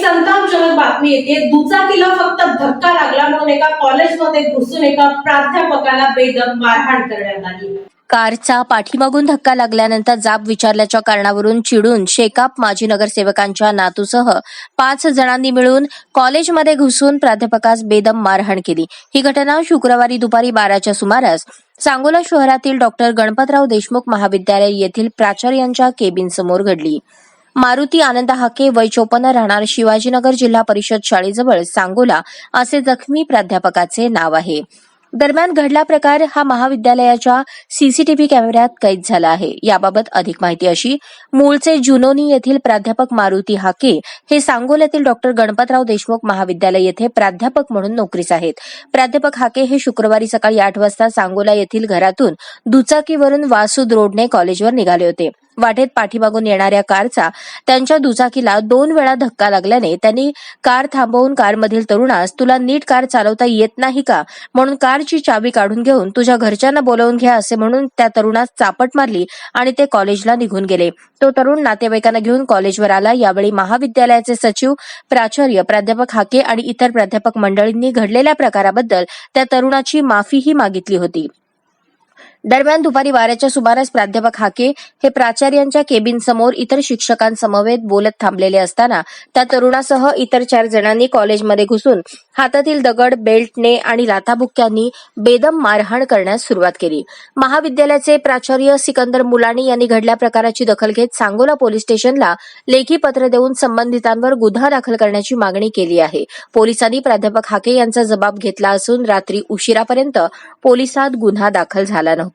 संतापजनक बातमी येते। दुचाकीला फक्त धक्का लागला म्हणून एका कॉलेजमध्ये घुसून एका प्राध्यापकाला बेदम मारहाण करण्यात आली। कारचा पाठीमागून धक्का लागल्यानंतर जाब विचारल्याच्या कारणावरून चिडून शेकाप माजी नगरसेवकांच्या नातूसह 5 जणांनी मिळून कॉलेजमध्ये घुसून प्राध्यापकास बेदम मारहाण केली। ही घटना शुक्रवारी दुपारी 12च्या सुमारास सांगोला शहरातील डॉक्टर गणपतराव देशमुख महाविद्यालय येथील प्राचार्यांच्या केबिनसमोर घडली। मारुती आनंद हाके वय 54 राहणार शिवाजीनगर जिल्हा परिषद शाळेजवळ सांगोला असे जखमी प्राध्यापकाचे नाव आहे। दरम्यान घडला प्रकार हा महाविद्यालयाच्या सीसीटीव्ही कॅमेऱ्यात कैद झाला आहे। याबाबत अधिक माहिती अशी, मूळचे जुनोनी येथील प्राध्यापक मारुती हाके हे सांगोल्यातील डॉक्टर गणपतराव देशमुख महाविद्यालय येथे प्राध्यापक म्हणून नोकरीस आहेत। प्राध्यापक हाके हे शुक्रवारी सकाळी 8 वाजता सांगोला येथील घरातून दुचाकीवरून वासूद रोडने कॉलेजवर निघाले होते। वाटेत पाठीमागून येणाऱ्या कारचा त्यांच्या दुचाकीला 2 वेळा धक्का लागल्याने त्यांनी कार थांबवून कारमधील तरुणास तुला नीट कार चालवता येत नाही का म्हणून कारची चावी काढून घेऊन तुझ्या घरच्यांना बोलावून घ्या असे म्हणून त्या तरुणास चापट मारली आणि ते कॉलेजला निघून गेले। तो तरुण नातेवाईकांना घेऊन कॉलेजवर आला। यावेळी महाविद्यालयाचे सचिव, प्राचार्य, प्राध्यापक हाके आणि इतर प्राध्यापक मंडळींनी घडलेल्या प्रकाराबद्दल त्या तरुणाची माफीही मागितली होती। दरम्यान दुपारी 12च्या सुमारास प्राध्यापक हाके हे प्राचार्यांच्या केबिन समोर इतर शिक्षकांसमवेत बोलत थांबलेले असताना त्या तरुणासह इतर 4 जणांनी कॉलेजमध्ये घुसून हातातील दगड, बेल्टने आणि लाथाबुक्क्यांनी बेदम मारहाण करण्यास सुरुवात केली। महाविद्यालयाचे प्राचार्य सिकंदर मुलानी यांनी घडल्या प्रकाराची दखल घेत सांगोला पोलीस स्टेशनला लेखी पत्र देऊन संबंधितांवर गुन्हा दाखल करण्याची मागणी केली आहे। पोलिसांनी प्राध्यापक हाके यांचा जबाब घेतला असून रात्री उशिरापर्यंत पोलिसात गुन्हा दाखल झाला नव्हता।